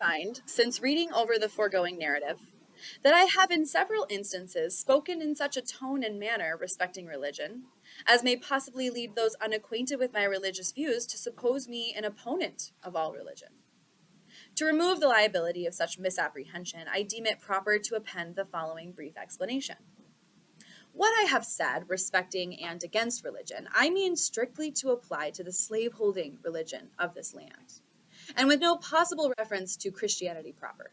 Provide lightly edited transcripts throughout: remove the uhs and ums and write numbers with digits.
find, since reading over the foregoing narrative, that I have in several instances spoken in such a tone and manner respecting religion, as may possibly lead those unacquainted with my religious views to suppose me an opponent of all religion. To remove the liability of such misapprehension, I deem it proper to append the following brief explanation. What I have said respecting and against religion, I mean strictly to apply to the slave-holding religion of this land, and with no possible reference to Christianity proper.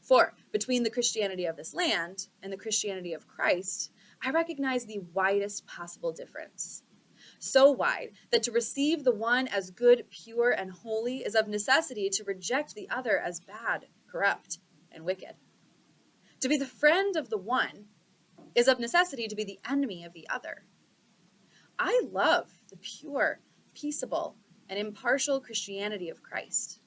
For between the Christianity of this land and the Christianity of Christ, I recognize the widest possible difference. So wide that to receive the one as good, pure, and holy is of necessity to reject the other as bad, corrupt, and wicked. To be the friend of the one is of necessity to be the enemy of the other. I love the pure, peaceable, and impartial Christianity of Christ.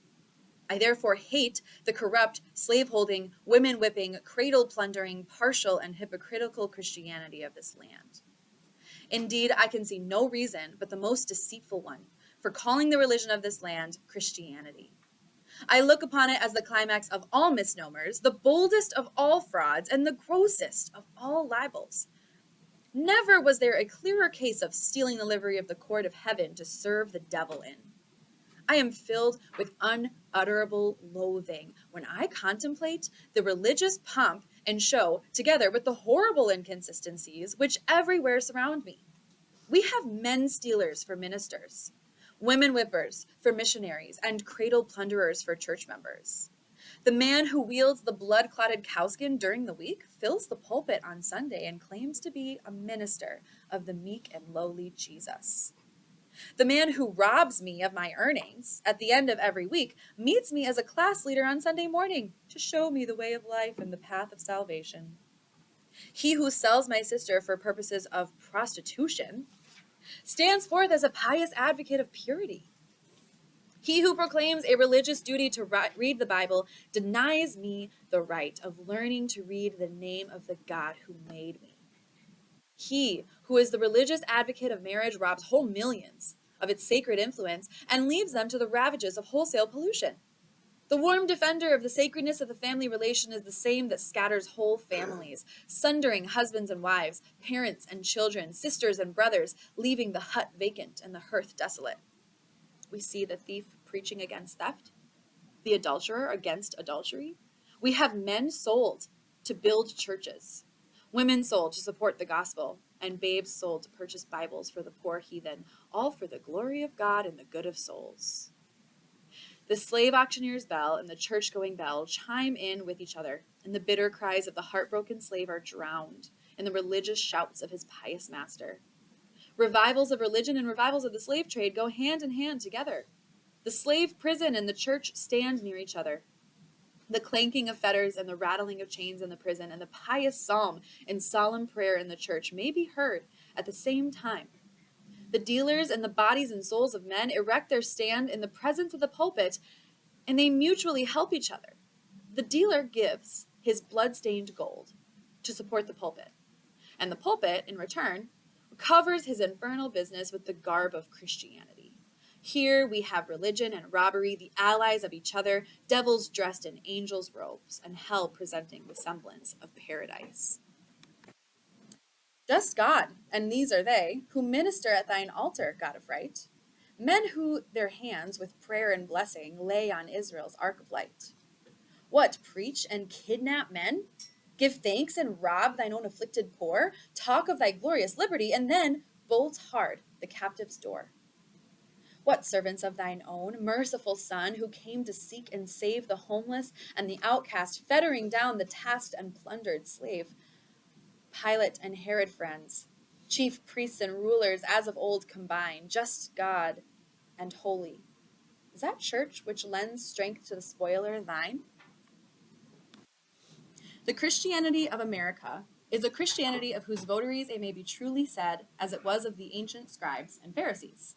I therefore hate the corrupt, slave-holding, women-whipping, cradle-plundering, partial, and hypocritical Christianity of this land. Indeed, I can see no reason but the most deceitful one for calling the religion of this land Christianity. I look upon it as the climax of all misnomers, the boldest of all frauds, and the grossest of all libels. Never was there a clearer case of stealing the livery of the court of heaven to serve the devil in. I am filled with unutterable loathing when I contemplate the religious pomp and show together with the horrible inconsistencies which everywhere surround me. We have men stealers for ministers, women whippers for missionaries, and cradle plunderers for church members. The man who wields the blood-clotted cowskin during the week fills the pulpit on Sunday and claims to be a minister of the meek and lowly Jesus. The man who robs me of my earnings at the end of every week meets me as a class leader on Sunday morning to show me the way of life and the path of salvation. He who sells my sister for purposes of prostitution stands forth as a pious advocate of purity. He who proclaims a religious duty to read the Bible denies me the right of learning to read the name of the God who made me. He who is the religious advocate of marriage robs whole millions of its sacred influence and leaves them to the ravages of wholesale pollution. The warm defender of the sacredness of the family relation is the same that scatters whole families, sundering husbands and wives, parents and children, sisters and brothers, leaving the hut vacant and the hearth desolate. We see the thief preaching against theft, the adulterer against adultery. We have men sold to build churches, women sold to support the gospel, and babes sold to purchase Bibles for the poor heathen, all for the glory of God and the good of souls. The slave auctioneer's bell and the church-going bell chime in with each other, and the bitter cries of the heartbroken slave are drowned in the religious shouts of his pious master. Revivals of religion and revivals of the slave trade go hand in hand together. The slave prison and the church stand near each other. The clanking of fetters and the rattling of chains in the prison and the pious psalm and solemn prayer in the church may be heard at the same time. The dealers in the bodies and souls of men erect their stand in the presence of the pulpit, and they mutually help each other. The dealer gives his blood-stained gold to support the pulpit, and the pulpit, in return, covers his infernal business with the garb of Christianity. Here we have religion and robbery, the allies of each other, devils dressed in angels' robes, and hell presenting the semblance of paradise. Just God, and these are they, who minister at thine altar, God of right, men who their hands with prayer and blessing lay on Israel's ark of light. What, preach and kidnap men? Give thanks and rob thine own afflicted poor? Talk of thy glorious liberty, and then bolt hard the captive's door. What, servants of thine own, merciful Son, who came to seek and save the homeless and the outcast, fettering down the tasked and plundered slave? Pilate and Herod friends, chief priests and rulers as of old combine, just God and holy. Is that church which lends strength to the spoiler thine? The Christianity of America is a Christianity of whose votaries it may be truly said, as it was of the ancient scribes and Pharisees.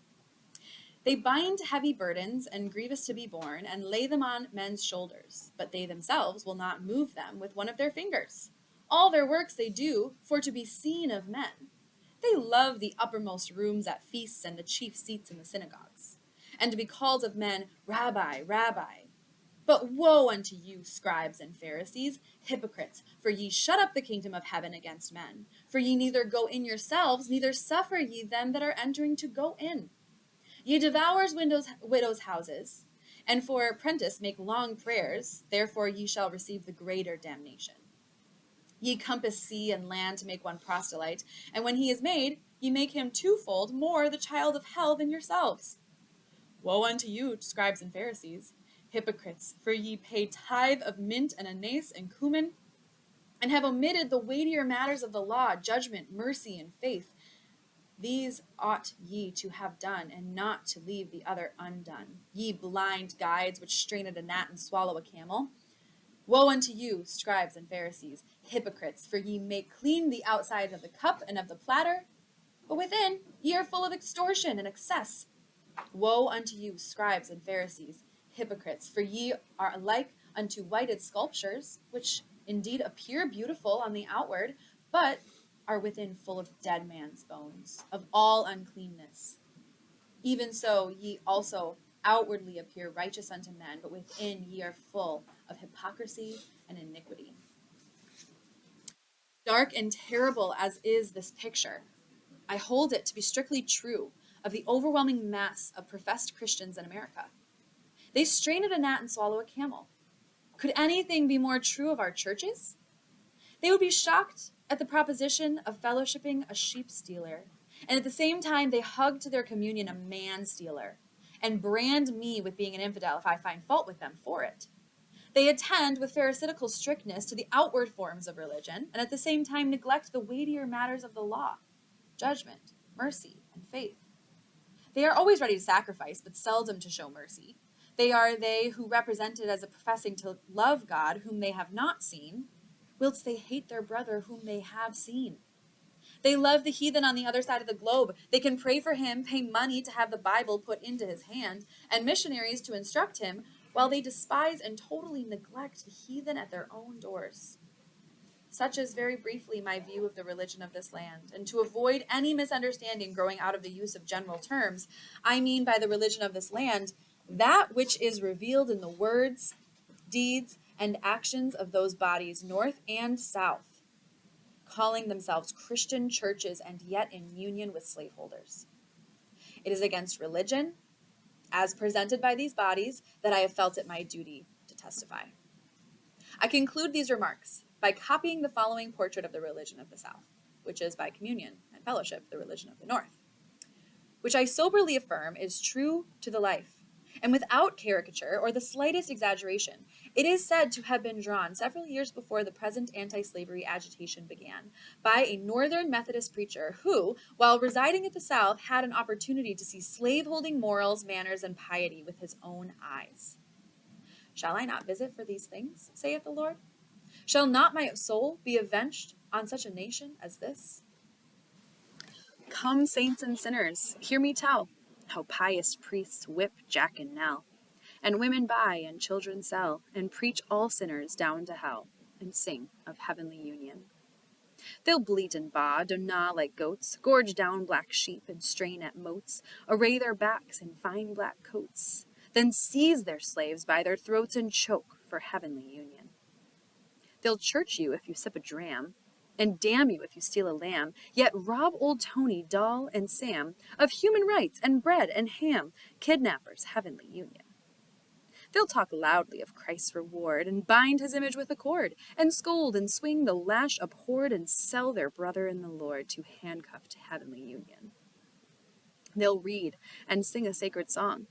They bind heavy burdens and grievous to be borne, and lay them on men's shoulders, but they themselves will not move them with one of their fingers. All their works they do for to be seen of men. They love the uppermost rooms at feasts and the chief seats in the synagogues, and to be called of men, Rabbi, Rabbi. But woe unto you, scribes and Pharisees, hypocrites, for ye shut up the kingdom of heaven against men. For ye neither go in yourselves, neither suffer ye them that are entering to go in. Ye devour widows' houses, and for apprentice make long prayers, therefore ye shall receive the greater damnation. Ye compass sea and land to make one proselyte, and when he is made, ye make him twofold more the child of hell than yourselves. Woe unto you, scribes and Pharisees, hypocrites, for ye pay tithe of mint and anise and cumin, and have omitted the weightier matters of the law, judgment, mercy, and faith. These ought ye to have done, and not to leave the other undone. Ye blind guides, which strain at a gnat and swallow a camel. Woe unto you, scribes and Pharisees, hypocrites, for ye make clean the outside of the cup and of the platter, but within ye are full of extortion and excess. Woe unto you, scribes and Pharisees, hypocrites, for ye are like unto whited sculptures, which indeed appear beautiful on the outward, but are within full of dead man's bones, of all uncleanness. Even so ye also outwardly appear righteous unto men, but within ye are full of hypocrisy and iniquity. Dark and terrible as is this picture, I hold it to be strictly true of the overwhelming mass of professed Christians in America. They strain at a gnat and swallow a camel. Could anything be more true of our churches? They would be shocked at the proposition of fellowshipping a sheep stealer, and at the same time they hug to their communion a man stealer, and brand me with being an infidel if I find fault with them for it. They attend with pharisaical strictness to the outward forms of religion, and at the same time neglect the weightier matters of the law, judgment, mercy, and faith. They are always ready to sacrifice, but seldom to show mercy. They are they who represented as a professing to love God whom they have not seen, whilst they hate their brother whom they have seen. They love the heathen on the other side of the globe. They can pray for him, pay money to have the Bible put into his hand, and missionaries to instruct him, while they despise and totally neglect the heathen at their own doors. Such is very briefly my view of the religion of this land, and to avoid any misunderstanding growing out of the use of general terms, I mean by the religion of this land that which is revealed in the words, deeds, and actions of those bodies north and south, calling themselves Christian churches and yet in union with slaveholders. It is against religion, as presented by these bodies, that I have felt it my duty to testify. I conclude these remarks by copying the following portrait of the religion of the South, which is by communion and fellowship the religion of the North, which I soberly affirm is true to the life, and without caricature or the slightest exaggeration. It is said to have been drawn several years before the present anti-slavery agitation began by a Northern Methodist preacher who, while residing at the South, had an opportunity to see slaveholding morals, manners, and piety with his own eyes. Shall I not visit for these things, saith the Lord? Shall not my soul be avenged on such a nation as this? Come, saints and sinners, hear me tell how pious priests whip Jack and Nell, and women buy and children sell, and preach all sinners down to hell, and sing of heavenly union. They'll bleat and baa, do gnaw like goats, gorge down black sheep and strain at motes, array their backs in fine black coats, then seize their slaves by their throats and choke for heavenly union. They'll church you if you sip a dram, and damn you if you steal a lamb, yet rob old Tony, Doll, and Sam of human rights and bread and ham, kidnappers' heavenly union. They'll talk loudly of Christ's reward, and bind his image with a cord, and scold and swing the lash abhorred, and sell their brother in the Lord to handcuffed heavenly union. They'll read and sing a sacred song,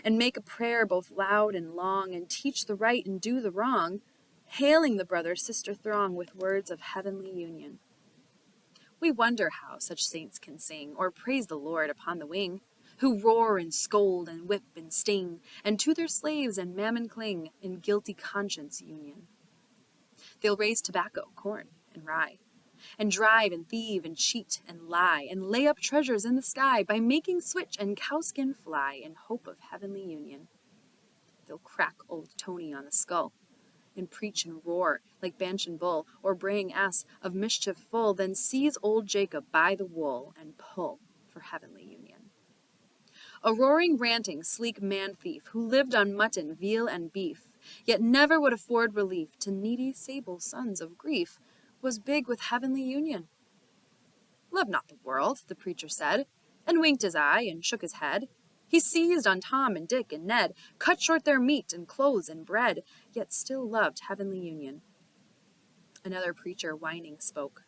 and make a prayer both loud and long, and teach the right and do the wrong, hailing the brother-sister throng with words of heavenly union. We wonder how such saints can sing, or praise the Lord upon the wing, who roar and scold and whip and sting, and to their slaves and mammon cling in guilty conscience union. They'll raise tobacco, corn, and rye, and drive and thieve and cheat and lie, and lay up treasures in the sky by making switch and cowskin fly in hope of heavenly union. They'll crack old Tony on the skull, and preach and roar like banch and bull, or braying ass of mischief full, then seize old Jacob by the wool and pull for heavenly union. A roaring, ranting, sleek man-thief, who lived on mutton, veal, and beef, yet never would afford relief to needy, sable sons of grief, was big with heavenly union. Love not the world, the preacher said, and winked his eye and shook his head. He seized on Tom and Dick and Ned, cut short their meat and clothes and bread, yet still loved heavenly union. Another preacher whining spoke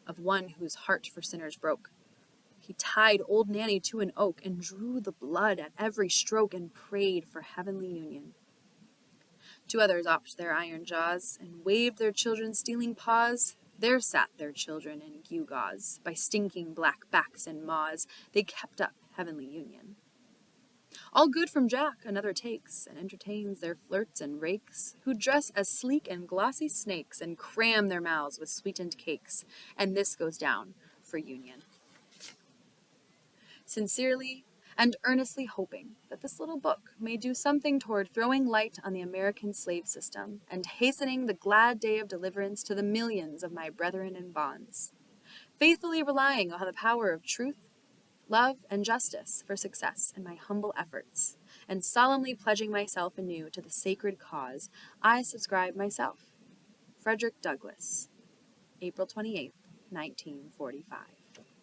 of one whose heart for sinners broke. He tied old Nanny to an oak and drew the blood at every stroke and prayed for heavenly union. Two others oped their iron jaws and waved their children's stealing paws. There sat their children in gewgaws. By stinking black backs and maws, they kept up heavenly union. All good from Jack another takes, and entertains their flirts and rakes, who dress as sleek and glossy snakes, and cram their mouths with sweetened cakes, and this goes down for union. Sincerely and earnestly hoping that this little book may do something toward throwing light on the American slave system and hastening the glad day of deliverance to the millions of my brethren in bonds, faithfully relying on the power of truth, love, and justice for success in my humble efforts, and solemnly pledging myself anew to the sacred cause, I subscribe myself. Frederick Douglass, April 28, 1945.